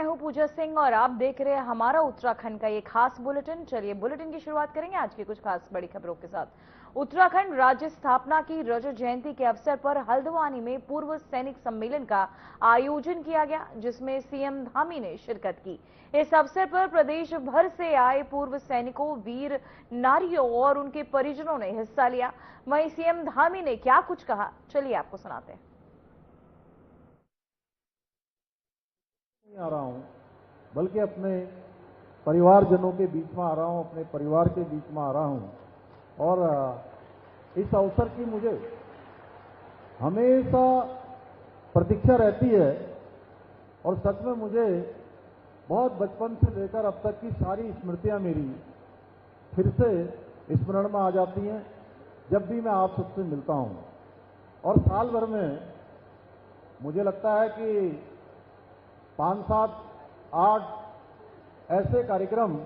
मैं हूं पूजा सिंह और आप देख रहे हैं हमारा उत्तराखंड का ये खास बुलेटिन। चलिए बुलेटिन की शुरुआत करेंगे आज की कुछ खास बड़ी खबरों के साथ। उत्तराखंड राज्य स्थापना की रजत जयंती के अवसर पर हल्द्वानी में पूर्व सैनिक सम्मेलन का आयोजन किया गया, जिसमें सीएम धामी ने शिरकत की। इस अवसर पर प्रदेश भर से आए पूर्व सैनिकों, वीर नारियों और उनके परिजनों ने हिस्सा लिया। वहीं सीएम धामी ने क्या कुछ कहा, चलिए आपको सुनाते हैं। आ रहा हूं, बल्कि अपने परिवारजनों के बीच में आ रहा हूं, अपने परिवार के बीच में आ रहा हूं। और इस अवसर की मुझे हमेशा प्रतीक्षा रहती है। और सच में मुझे बहुत बचपन से लेकर अब तक की सारी स्मृतियां मेरी फिर से स्मरण में आ जाती हैं जब भी मैं आप सबसे मिलता हूं। और साल भर में मुझे लगता है कि 5, 7, 8 ऐसे कार्यक्रम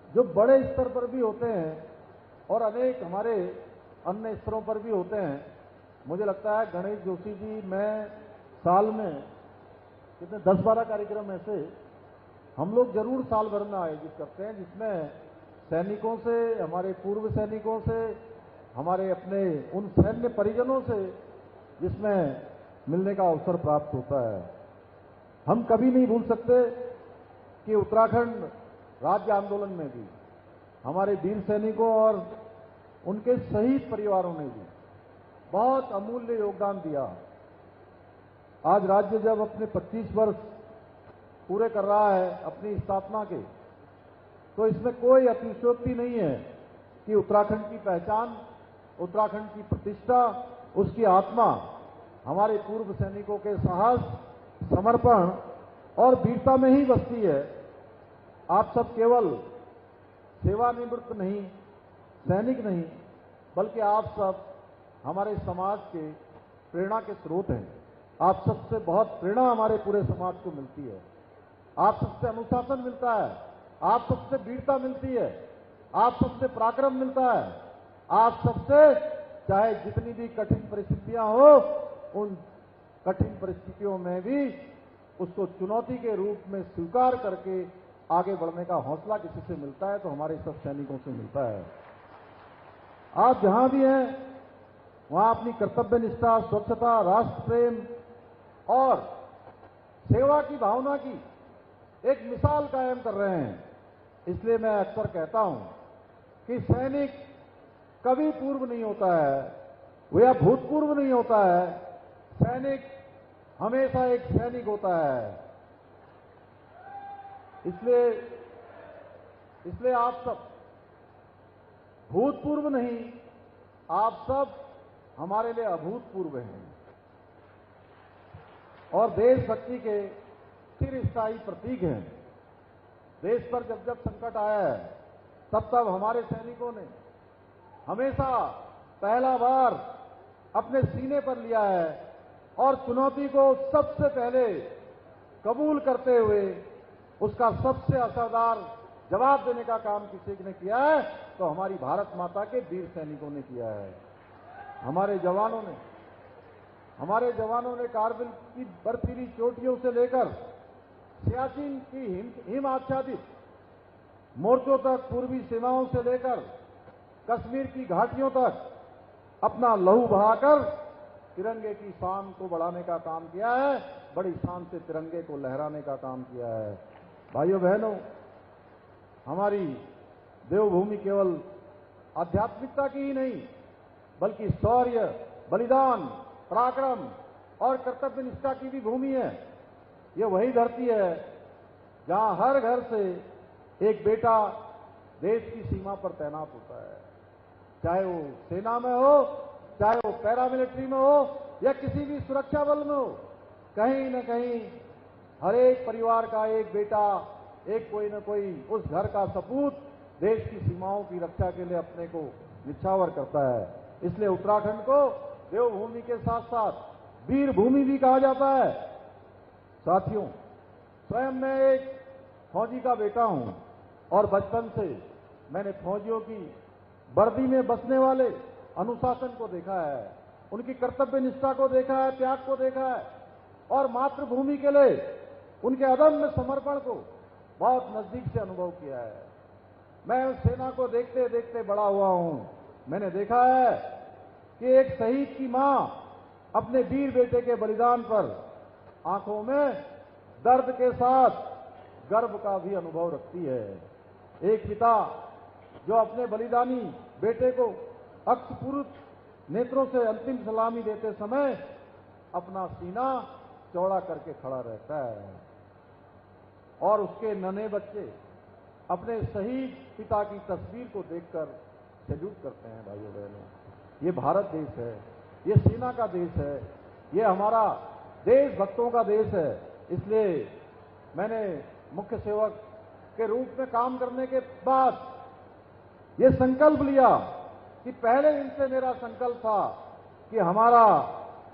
जो बड़े स्तर पर भी होते हैं और अनेक हमारे अन्य स्तरों पर भी होते हैं। मुझे लगता है गणेश जोशी जी, मैं साल में कितने 10-12 कार्यक्रम ऐसे हम लोग जरूर साल भर में आयोजित करते हैं, जिसमें सैनिकों से, हमारे पूर्व सैनिकों से, हमारे अपने उन सैन्य परिजनों से जिसमें मिलने का अवसर प्राप्त होता है। हम कभी नहीं भूल सकते कि उत्तराखंड राज्य आंदोलन में भी हमारे वीर सैनिकों और उनके शहीद परिवारों ने भी बहुत अमूल्य योगदान दिया। आज राज्य जब अपने 25 वर्ष पूरे कर रहा है अपनी स्थापना के, तो इसमें कोई अतिशयोक्ति नहीं है कि उत्तराखंड की पहचान, उत्तराखंड की प्रतिष्ठा, उसकी आत्मा हमारे पूर्व सैनिकों के साहस, समर्पण और वीरता में ही बसती है। आप सब केवल सेवानिवृत्त नहीं, सैनिक नहीं, बल्कि आप सब हमारे समाज के प्रेरणा के स्रोत हैं। आप सबसे बहुत प्रेरणा हमारे पूरे समाज को मिलती है। आप सबसे अनुशासन मिलता है, आप सबसे वीरता मिलती है, आप सबसे पराक्रम मिलता है। आप सबसे चाहे जितनी भी कठिन परिस्थितियां हो, उन कठिन परिस्थितियों में भी उसको चुनौती के रूप में स्वीकार करके आगे बढ़ने का हौसला किसी से मिलता है तो हमारे सब सैनिकों से मिलता है। आप जहां भी हैं वहां अपनी कर्तव्य निष्ठा, स्वच्छता, राष्ट्र प्रेम और सेवा की भावना की एक मिसाल कायम कर रहे हैं। इसलिए मैं अक्सर कहता हूं कि सैनिक कभी पूर्व नहीं होता है, वह या भूतपूर्व नहीं होता है। सैनिक हमेशा एक सैनिक होता है। इसलिए आप सब भूतपूर्व नहीं, आप सब हमारे लिए अभूतपूर्व हैं और देशभक्ति के चिरस्थायी प्रतीक हैं। देश पर जब जब संकट आया है, तब तब हमारे सैनिकों ने हमेशा पहला बार अपने सीने पर लिया है और चुनौती को सबसे पहले कबूल करते हुए उसका सबसे असरदार जवाब देने का काम किसी ने किया है तो हमारी भारत माता के वीर सैनिकों ने किया है। हमारे जवानों ने कारगिल की बर्फीली चोटियों से लेकर सियाचिन की हिम आच्छादित मोर्चों तक, पूर्वी सीमाओं से लेकर कश्मीर की घाटियों तक अपना लहू बहाकर तिरंगे की शान को बढ़ाने का काम किया है, बड़ी शान से तिरंगे को लहराने का काम किया है। भाइयों बहनों, हमारी देवभूमि केवल आध्यात्मिकता की ही नहीं, बल्कि शौर्य, बलिदान, पराक्रम और कर्तव्य निष्ठा की भी भूमि है। ये वही धरती है जहां हर घर से एक बेटा देश की सीमा पर तैनात होता है, चाहे वो सेना में हो, चाहे वो पैरामिलिट्री में हो या किसी भी सुरक्षा बल में हो। कहीं न कहीं हर एक परिवार का एक बेटा, एक कोई न कोई उस घर का सपूत देश की सीमाओं की रक्षा के लिए अपने को निछावर करता है। इसलिए उत्तराखंड को देवभूमि के साथ साथ वीर भूमि भी कहा जाता है। साथियों, स्वयं मैं एक फौजी का बेटा हूं और बचपन से मैंने फौजियों की वर्दी में बसने वाले अनुशासन को देखा है, उनकी कर्तव्य निष्ठा को देखा है, त्याग को देखा है और मातृभूमि के लिए उनके अदम्य समर्पण को बहुत नजदीक से अनुभव किया है। मैं उस सेना को देखते देखते बड़ा हुआ हूं। मैंने देखा है कि एक शहीद की मां अपने वीर बेटे के बलिदान पर आंखों में दर्द के साथ गर्व का भी अनुभव रखती है। एक पिता जो अपने बलिदानी बेटे को अक्षपूर्ण नेत्रों से अंतिम सलामी देते समय अपना सीना चौड़ा करके खड़ा रहता है और उसके नन्हे बच्चे अपने शहीद पिता की तस्वीर को देखकर सैल्यूट करते हैं। भाइयों बहनों, ये भारत देश है, ये सेना का देश है, ये हमारा देशभक्तों का देश है। इसलिए मैंने मुख्य सेवक के रूप में काम करने के बाद ये संकल्प लिया कि पहले इनसे मेरा संकल्प था कि हमारा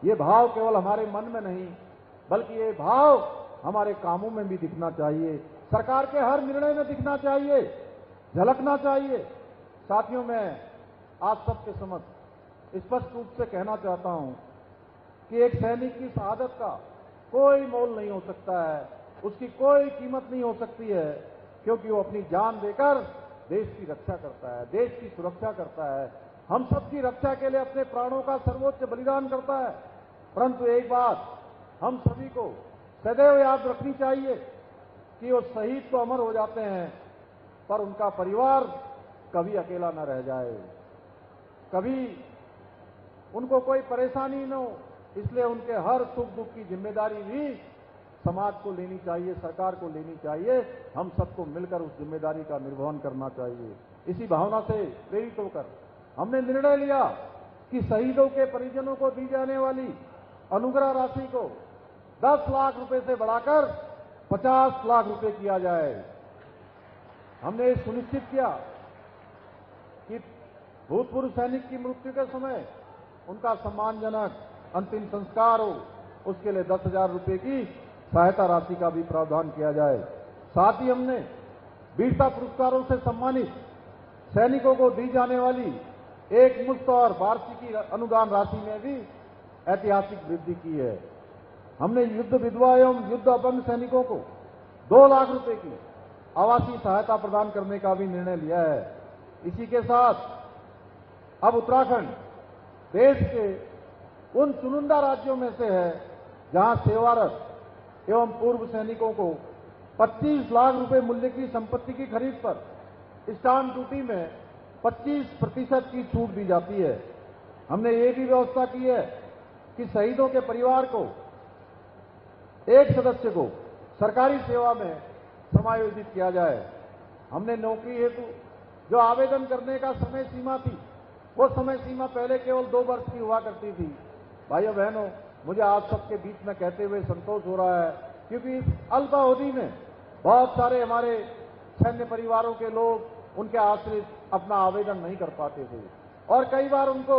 ये भाव केवल हमारे मन में नहीं बल्कि ये भाव हमारे कामों में भी दिखना चाहिए, सरकार के हर निर्णय में दिखना चाहिए, झलकना चाहिए। साथियों, मैं आप सबके समक्ष स्पष्ट रूप से कहना चाहता हूं कि एक सैनिक की शहादत का कोई मोल नहीं हो सकता है, उसकी कोई कीमत नहीं हो सकती है, क्योंकि वो अपनी जान देकर देश की रक्षा करता है, देश की सुरक्षा करता है, हम सबकी रक्षा के लिए अपने प्राणों का सर्वोच्च बलिदान करता है। परंतु एक बात हम सभी को सदैव याद रखनी चाहिए कि वो शहीद तो अमर हो जाते हैं, पर उनका परिवार कभी अकेला न रह जाए, कभी उनको कोई परेशानी न हो। इसलिए उनके हर सुख दुख की जिम्मेदारी भी समाज को लेनी चाहिए, सरकार को लेनी चाहिए। हम सबको मिलकर उस जिम्मेदारी का निर्वहन करना चाहिए। इसी भावना से प्रेरित होकर हमने निर्णय लिया कि शहीदों के परिजनों को दी जाने वाली अनुग्रह राशि को 10 लाख रुपए से बढ़ाकर 50 लाख रुपए किया जाए। हमने सुनिश्चित किया कि भूतपूर्व सैनिक की मृत्यु के समय उनका सम्मानजनक अंतिम संस्कार हो, उसके लिए 10,000 रुपए की सहायता राशि का भी प्रावधान किया जाए। साथ ही हमने वीरता पुरस्कारों से सम्मानित सैनिकों को दी जाने वाली एक मुश्त और वार्षिकी अनुदान राशि में भी ऐतिहासिक वृद्धि की है। हमने युद्ध विधवा एवं युद्ध अपंग सैनिकों को 2 लाख रुपए की आवासीय सहायता प्रदान करने का भी निर्णय लिया है। इसी के साथ अब उत्तराखंड देश के उन चुनिंदा राज्यों में से है जहां सेवारत एवं पूर्व सैनिकों को 25 लाख रुपए मूल्य की संपत्ति की खरीद पर स्टाम्प ड्यूटी में 25% की छूट दी जाती है। हमने ये भी व्यवस्था की है कि शहीदों के परिवार को एक सदस्य को सरकारी सेवा में समायोजित किया जाए। हमने नौकरी हेतु जो आवेदन करने का समय सीमा थी, वो समय सीमा पहले केवल 2 वर्ष की हुआ करती थी। भाइयों बहनों, मुझे आप सबके बीच में कहते हुए संतोष हो रहा है, क्योंकि इस अल्पावधि में बहुत सारे हमारे सैन्य परिवारों के लोग, उनके आश्रित अपना आवेदन नहीं कर पाते थे और कई बार उनको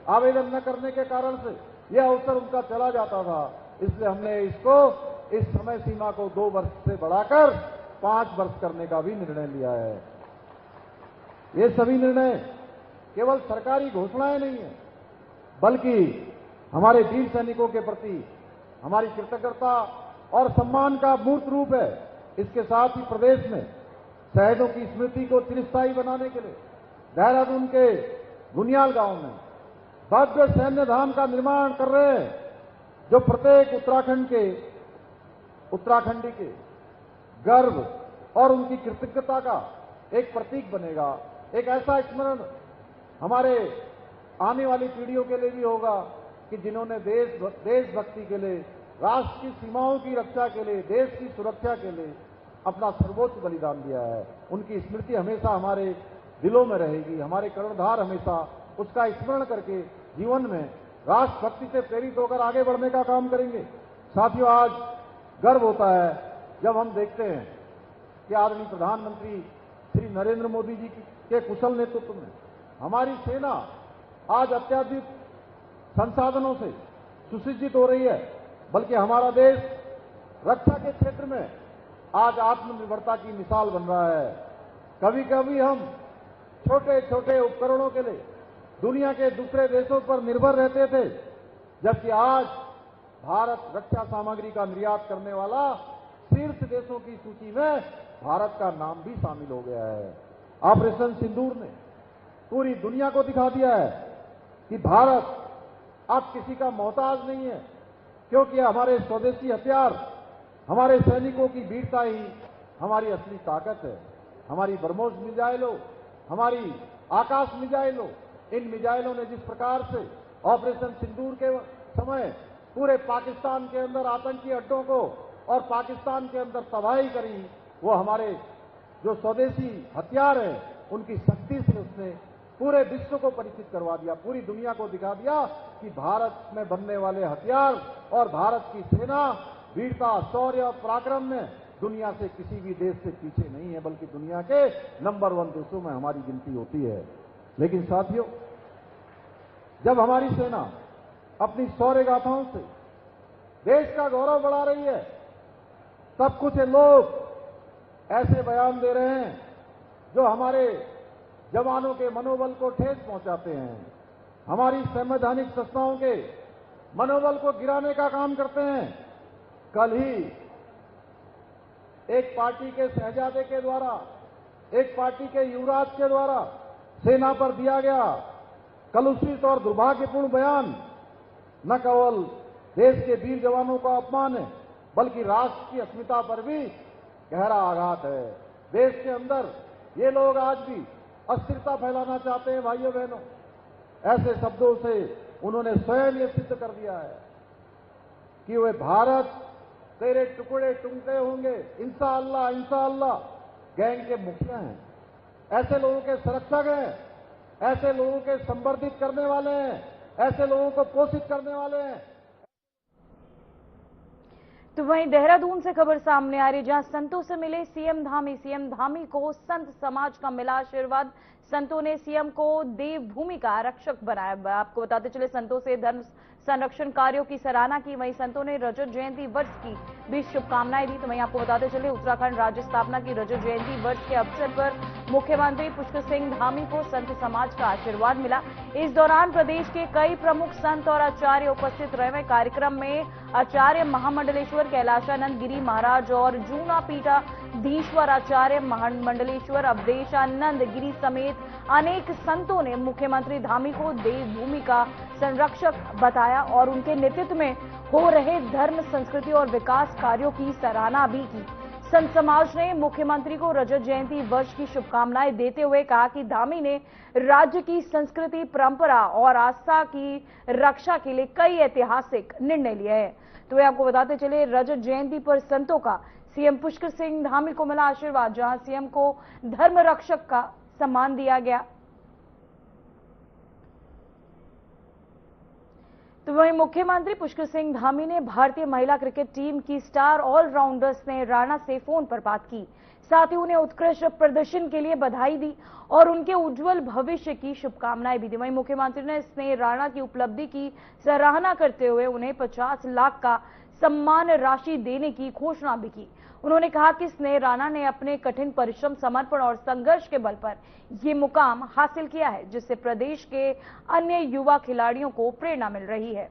आवेदन न करने के कारण से यह अवसर उनका चला जाता था। इसलिए हमने इस समय सीमा को 2 वर्ष से बढ़ाकर 5 वर्ष करने का भी निर्णय लिया है। ये सभी निर्णय केवल सरकारी घोषणाएं नहीं है, बल्कि हमारे वीर सैनिकों के प्रति हमारी कृतज्ञता और सम्मान का मूर्त रूप है। इसके साथ ही प्रदेश में शहीदों की स्मृति को चिरस्थायी बनाने के लिए देहरादून के गुनियाल गांव में भव्य सैन्य धाम का निर्माण कर रहे हैं, जो प्रत्येक उत्तराखंडी के गर्व और उनकी कृतज्ञता का एक प्रतीक बनेगा। एक ऐसा स्मरण हमारे आने वाली पीढ़ियों के लिए भी होगा कि जिन्होंने देशभक्ति के लिए, राष्ट्र की सीमाओं की रक्षा के लिए, देश की सुरक्षा के लिए अपना सर्वोच्च बलिदान दिया है। उनकी स्मृति हमेशा हमारे दिलों में रहेगी। हमारे कर्णधार हमेशा उसका स्मरण करके जीवन में राष्ट्रभक्ति से प्रेरित होकर आगे बढ़ने का काम करेंगे। साथियों, आज गर्व होता है जब हम देखते हैं कि आदरणीय प्रधानमंत्री श्री नरेंद्र मोदी जी के कुशल नेतृत्व में हमारी सेना आज अत्याधुनिक संसाधनों से सुसज्जित हो रही है, बल्कि हमारा देश रक्षा के क्षेत्र में आज आत्मनिर्भरता की मिसाल बन रहा है। कभी कभी हम छोटे छोटे उपकरणों के लिए दुनिया के दूसरे देशों पर निर्भर रहते थे, जबकि आज भारत रक्षा सामग्री का निर्यात करने वाला शीर्ष देशों की सूची में भारत का नाम भी शामिल हो गया है। ऑपरेशन सिंदूर ने पूरी दुनिया को दिखा दिया है कि भारत अब किसी का मोहताज नहीं है, क्योंकि हमारे स्वदेशी हथियार, हमारे सैनिकों की वीरता ही हमारी असली ताकत है। हमारी ब्रह्मोस मिसाइलों, हमारी आकाश मिसाइलों, इन मिसाइलों ने जिस प्रकार से ऑपरेशन सिंदूर के समय पूरे पाकिस्तान के अंदर आतंकी अड्डों को और पाकिस्तान के अंदर तबाही करी, वो हमारे जो स्वदेशी हथियार हैं उनकी शक्ति से उसने पूरे विश्व को परिचित करवा दिया, पूरी दुनिया को दिखा दिया कि भारत में बनने वाले हथियार और भारत की सेना वीरता, शौर्य और पराक्रम में दुनिया से किसी भी देश से पीछे नहीं है, बल्कि दुनिया के नंबर 1 देशों में हमारी गिनती होती है। लेकिन साथियों, जब हमारी सेना अपनी शौर्य गाथाओं से देश का गौरव बढ़ा रही है, तब कुछ लोग ऐसे बयान दे रहे हैं जो हमारे जवानों के मनोबल को ठेस पहुंचाते हैं, हमारी संवैधानिक संस्थाओं के मनोबल को गिराने का काम करते हैं। कल ही एक पार्टी के शहजादे के द्वारा, एक पार्टी के युवराज के द्वारा सेना पर दिया गया कलुषित और दुर्भाग्यपूर्ण बयान न केवल देश के वीर जवानों का अपमान है, बल्कि राष्ट्र की अस्मिता पर भी गहरा आघात है। देश के अंदर ये लोग आज भी अस्थिरता फैलाना चाहते हैं। भाइयों बहनों, ऐसे शब्दों से उन्होंने स्वयं ये सिद्ध कर दिया है कि वे भारत तेरे टुकड़े टुकड़े होंगे इंशाअल्लाह इंशाअल्लाह गैंग के मुखिया हैं, ऐसे लोगों के संरक्षक हैं, ऐसे लोगों के संवर्धित करने वाले हैं, ऐसे लोगों को पोषित करने वाले हैं। तो वहीं देहरादून से खबर सामने आ रही, जहां संतों से मिले सीएम धामी को संत समाज का मिला आशीर्वाद। संतों ने सीएम को देवभूमि का आरक्षक बनाया। आपको बताते चले, संतों से धर्म संरक्षण कार्यों की सराहना की। वहीं संतों ने रजत जयंती वर्ष की भी शुभकामनाएं दी। तो वहीं आपको बताते चले, उत्तराखंड राज्य स्थापना की रजत जयंती वर्ष के अवसर पर मुख्यमंत्री पुष्कर सिंह धामी को संत समाज का आशीर्वाद मिला। इस दौरान प्रदेश के कई प्रमुख संत और आचार्य उपस्थित रहे। कार्यक्रम में आचार्य महामंडलेश्वर कैलाशानंद गिरी महाराज और जूना पीठाधीश्वर आचार्य महामंडलेश्वर अवधेशानंद गिरी समेत अनेक संतों ने मुख्यमंत्री धामी को देवभूमि का संरक्षक बताया और उनके नेतृत्व में हो रहे धर्म, संस्कृति और विकास कार्यों की सराहना भी की। संत समाज ने मुख्यमंत्री को रजत जयंती वर्ष की शुभकामनाएं देते हुए कहा कि धामी ने राज्य की संस्कृति, परंपरा और आस्था की रक्षा के लिए कई ऐतिहासिक निर्णय लिए हैं। तो वे आपको बताते चले, रजत जयंती पर संतों का सीएम पुष्कर सिंह धामी को मिला आशीर्वाद, जहां सीएम को धर्म रक्षक का सम्मान दिया गया। तो वहीं मुख्यमंत्री पुष्कर सिंह धामी ने भारतीय महिला क्रिकेट टीम की स्टार ऑलराउंडर स्नेह राणा से फोन पर बात की। साथ ही उन्हें उत्कृष्ट प्रदर्शन के लिए बधाई दी और उनके उज्जवल भविष्य की शुभकामनाएं भी दी। वहीं मुख्यमंत्री ने स्नेह राणा की उपलब्धि की सराहना करते हुए उन्हें 50 लाख का सम्मान राशि देने की घोषणा भी की। उन्होंने कहा कि स्नेह राणा ने अपने कठिन परिश्रम, समर्पण और संघर्ष के बल पर ये मुकाम हासिल किया है, जिससे प्रदेश के अन्य युवा खिलाड़ियों को प्रेरणा मिल रही है।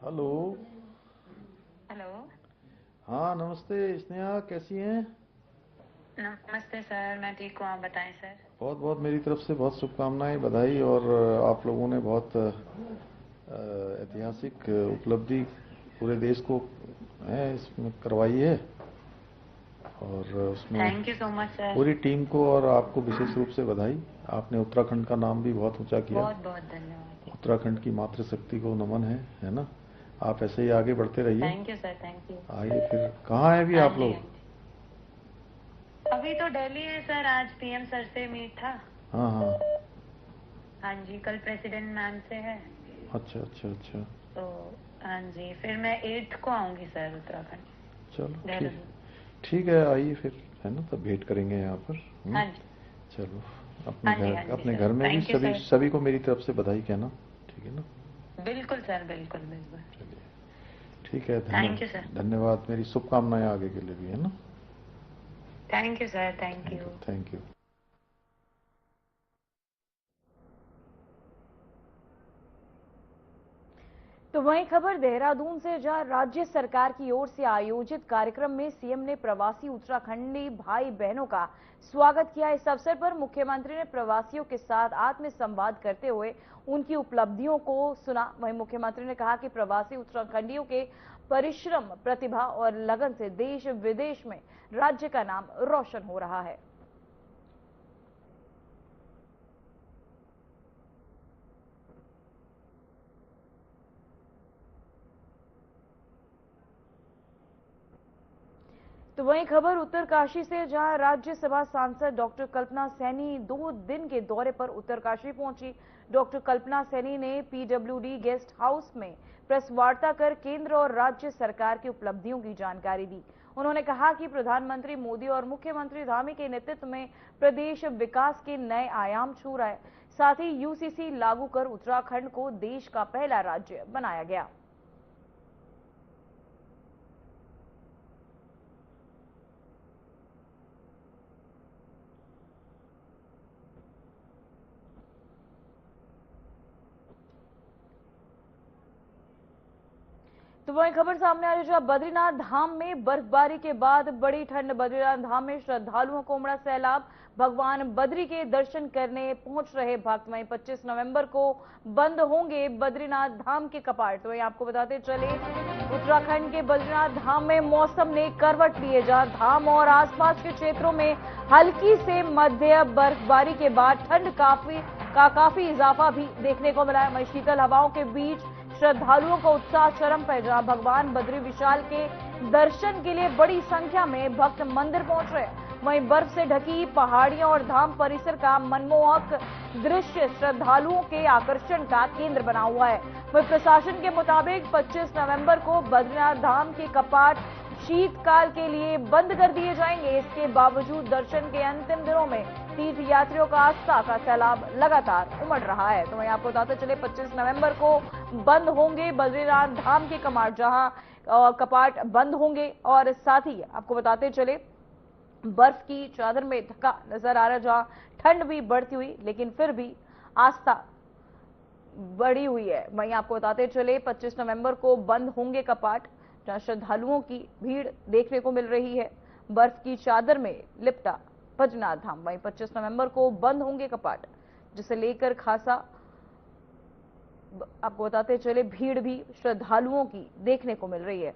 हेलो। हेलो। हाँ, नमस्ते स्नेहा, कैसी हैं? नमस्ते सर, मैं ठीक हूँ, आप बताएं सर। बहुत बहुत मेरी तरफ से बहुत शुभकामनाएं, बधाई। और आप लोगों ने बहुत ऐतिहासिक उपलब्धि पूरे देश को इसमें करवाई है और उसमें thank you so much sir. पूरी टीम को और आपको विशेष रूप से बधाई। आपने उत्तराखंड का नाम भी बहुत ऊंचा किया। बहुत बहुत धन्यवाद। उत्तराखंड की मातृशक्ति को नमन है ना? आप ऐसे ही आगे बढ़ते रहिए। Thank you sir, thank you. आइए, फिर कहाँ हैं अभी आप लोग? अभी तो दिल्ली है सर, आज पीएम सर से मीट था। हाँ हाँ। हाँ जी, कल प्रेसिडेंट मैम से है। अच्छा अच्छा अच्छा। तो हाँ जी, फिर मैं 8 को आऊंगी सर उत्तराखंड। चलो ठीक है, आइए फिर, है ना? तब भेंट करेंगे यहाँ पर। हाँ जी। चलो, अपने घर में भी सभी को मेरी तरफ से बधाई कहना, ठीक है ना? बिल्कुल सर, बिल्कुल बिल्कुल। चलिए ठीक है, थैंक यू सर। धन्यवाद। मेरी शुभकामनाएं आगे के लिए भी, है ना? Thank you sir, thank you. Thank you. तो वहीं खबर देहरादून से, जहां राज्य सरकार की ओर से आयोजित कार्यक्रम में सीएम ने प्रवासी उत्तराखंडी भाई बहनों का स्वागत किया। इस अवसर पर मुख्यमंत्री ने प्रवासियों के साथ आत्म संवाद करते हुए उनकी उपलब्धियों को सुना। वहीं मुख्यमंत्री ने कहा कि प्रवासी उत्तराखंडियों के परिश्रम, प्रतिभा और लगन से देश विदेश में राज्य का नाम रोशन हो रहा है। तो वहीं खबर उत्तरकाशी से, जहां राज्यसभा सांसद डॉक्टर कल्पना सैनी 2 दिन के दौरे पर उत्तरकाशी पहुंची। डॉक्टर कल्पना सैनी ने पीडब्ल्यूडी गेस्ट हाउस में प्रेस वार्ता कर केंद्र और राज्य सरकार की उपलब्धियों की जानकारी दी। उन्होंने कहा कि प्रधानमंत्री मोदी और मुख्यमंत्री धामी के नेतृत्व में प्रदेश विकास के नए आयाम छू रहा है। साथ ही यूसीसी लागू कर उत्तराखंड को देश का पहला राज्य बनाया गया। तो वही खबर सामने आ रही है, जहां बद्रीनाथ धाम में बर्फबारी के बाद बड़ी ठंड। बद्रीनाथ धाम में श्रद्धालुओं को उमड़ा सैलाब। भगवान बद्री के दर्शन करने पहुंच रहे भक्त। वहीं 25 नवंबर को बंद होंगे बद्रीनाथ धाम के कपाट। तो वहीं आपको बताते चले, उत्तराखंड के बद्रीनाथ धाम में मौसम ने करवट ली है, जहां धाम और आसपास के क्षेत्रों में हल्की से मध्य बर्फबारी के बाद ठंड काफी इजाफा भी देखने को मिला है। वहीं शीतल हवाओं के बीच श्रद्धालुओं का उत्साह चरम पर, जहां भगवान बद्री विशाल के दर्शन के लिए बड़ी संख्या में भक्त मंदिर पहुंच रहे हैं। वहीं बर्फ से ढकी पहाड़ियों और धाम परिसर का मनमोहक दृश्य श्रद्धालुओं के आकर्षण का केंद्र बना हुआ है। वहीं प्रशासन के मुताबिक 25 नवंबर को बद्रीनाथ धाम के कपाट शीतकाल के लिए बंद कर दिए जाएंगे। इसके बावजूद दर्शन के अंतिम दिनों में तीर्थ यात्रियों का आस्था का सैलाब लगातार उमड़ रहा है। तो वहीं आपको बताते चले, 25 नवंबर को बंद होंगे बद्रीनाथ धाम के कपाट बंद होंगे। और साथ ही आपको बताते चले, बर्फ की चादर में ढका नजर आ रहा है, जहां ठंड भी बढ़ती हुई लेकिन फिर भी आस्था बढ़ी हुई है। वहीं आपको बताते चले, 25 नवंबर को बंद होंगे कपाट, जहां श्रद्धालुओं की भीड़ देखने को मिल रही है। बर्फ की चादर में लिपटा बद्रीनाथ धाम। वहीं 25 नवंबर को बंद होंगे कपाट, जिसे लेकर खासा आपको बताते चले भीड़ भी श्रद्धालुओं की देखने को मिल रही है।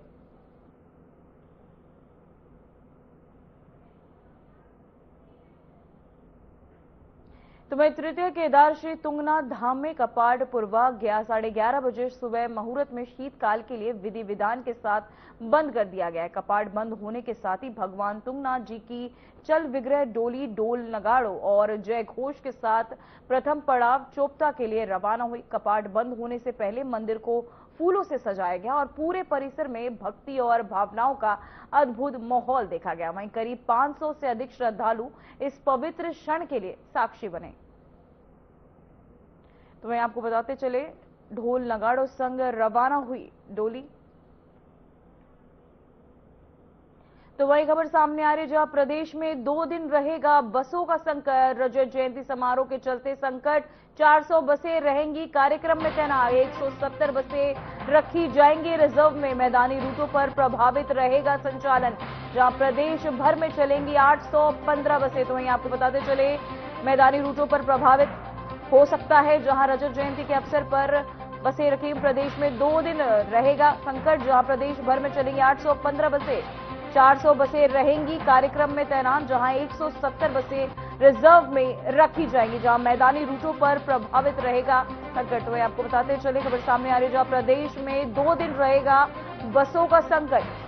तो वहीं तृतीय केदार श्री तुंगनाथ धाम में कपाट पूर्वा 11:30 बजे सुबह मुहूर्त में शीतकाल के लिए विधि विधान के साथ बंद कर दिया गया है। कपाट बंद होने के साथ ही भगवान तुंगनाथ जी की चल विग्रह डोली डोल नगाड़ों और जय घोष के साथ प्रथम पड़ाव चोपता के लिए रवाना हुई। कपाट बंद होने से पहले मंदिर को फूलों से सजाया गया और पूरे परिसर में भक्ति और भावनाओं का अद्भुत माहौल देखा गया। वहीं करीब 500 से अधिक श्रद्धालु इस पवित्र क्षण के लिए साक्षी बने। तो वहीं आपको बताते चले, ढोल नगाड़ों संग रवाना हुई डोली। तो वही खबर सामने आ रही, जहां प्रदेश में 2 दिन रहेगा बसों का संकट। रजत जयंती समारोह के चलते संकट, 400 बसें रहेंगी कार्यक्रम में तैनात। 170 बसें रखी जाएंगी रिजर्व में। मैदानी रूटों पर प्रभावित रहेगा संचालन, जहां प्रदेश भर में चलेंगी 815 बसें। तो वहीं आपको बताते चले, मैदानी रूटों पर प्रभावित हो सकता है, जहां रजत जयंती के अवसर पर बसें रखी। प्रदेश में 2 दिन रहेगा संकट, जहां प्रदेश भर में चलेंगी 815 बसें। 400 बसें रहेंगी कार्यक्रम में तैनात, जहां 170 बसें रिजर्व में रखी जाएंगी, जहां मैदानी रूटों पर प्रभावित रहेगा संकट। वही आपको बताते चले, खबर सामने आ रही है, जहां प्रदेश में 2 दिन रहेगा बसों का संकट।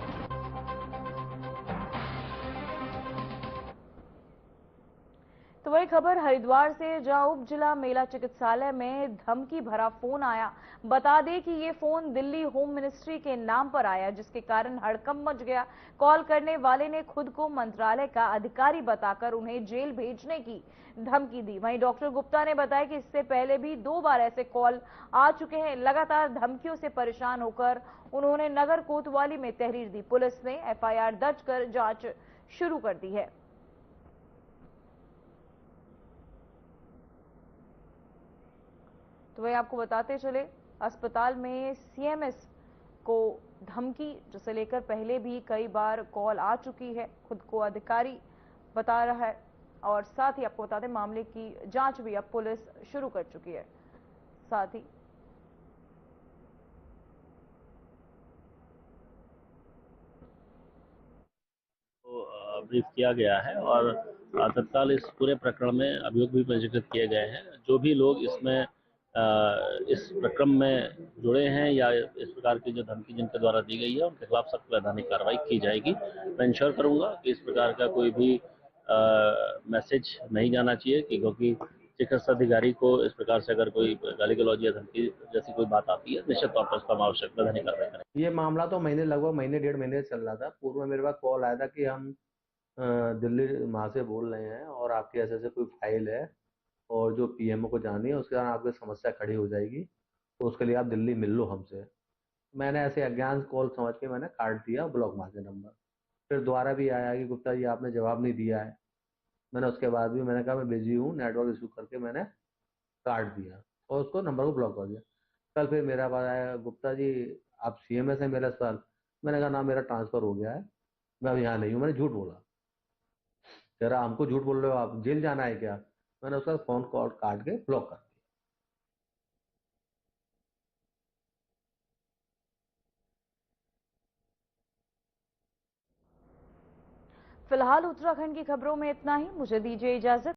तो वही खबर हरिद्वार से, जहां उप जिला मेला चिकित्सालय में धमकी भरा फोन आया। बता दें कि ये फोन दिल्ली होम मिनिस्ट्री के नाम पर आया, जिसके कारण हड़कंप मच गया। कॉल करने वाले ने खुद को मंत्रालय का अधिकारी बताकर उन्हें जेल भेजने की धमकी दी। वहीं डॉक्टर गुप्ता ने बताया कि इससे पहले भी 2 बार ऐसे कॉल आ चुके हैं। लगातार धमकियों से परेशान होकर उन्होंने नगर कोतवाली में तहरीर दी। पुलिस ने एफआईआर दर्ज कर जांच शुरू कर दी है। तो वही आपको बताते चले, अस्पताल में सीएमएस को धमकी, जिसे लेकर पहले भी कई बार कॉल आ चुकी है। खुद को अधिकारी बता रहा है और साथ ही आपको बता दें मामले की जांच भी अब पुलिस शुरू कर चुकी है। साथ ही ब्रीफ किया गया है और तत्काल इस पूरे प्रकरण में अभियोग भी पंजीकृत किए गए हैं। जो भी लोग इसमें इस प्रकरण में जुड़े हैं या इस प्रकार की जो धमकी जिनके द्वारा दी गई है उनके खिलाफ सख्त वैधानिक कार्रवाई की जाएगी। मैं इंश्योर करूंगा कि इस प्रकार का कोई भी मैसेज नहीं जाना चाहिए कि क्योंकि चिकित्सा अधिकारी को इस प्रकार से अगर कोई गाली गलौज या धमकी जैसी कोई बात आती है निश्चित तौर पर उसका आवश्यक वैधानिक कार्रवाई करें। ये मामला तो लगभग महीने 1.5 महीने से चल रहा था। पूर्व में मेरे पास कॉल आया था कि हम दिल्ली वहाँ से बोल रहे हैं और आपकी ऐसे ऐसे कोई फाइल है और जो पीएमओ को जानी है उसके कारण आपकी समस्या खड़ी हो जाएगी, तो उसके लिए आप दिल्ली मिल लो हमसे। मैंने ऐसे अज्ञान कॉल समझ के मैंने काट दिया, ब्लॉक मार दिया नंबर। फिर दोबारा भी आया कि गुप्ता जी आपने जवाब नहीं दिया है। मैंने उसके बाद भी मैंने कहा मैं बिजी हूँ, नेटवर्क इशू करके मैंने काट दिया और उसको नंबर को ब्लॉक कर दिया। कल फिर मेरा पास आया, गुप्ता जी आप सीएमएस है मेरा सवाल। मैंने कहा ना मेरा ट्रांसफर हो गया है, मैं अब यहाँ नहीं हूँ। मैंने झूठ बोला। कह रहा हमको झूठ बोल रहे हो, आप जेल जाना है क्या? मैंने उसका फोन कॉल काट के ब्लॉक कर दिया। फिलहाल उत्तराखंड की खबरों में इतना ही। मुझे दीजिए इजाजत।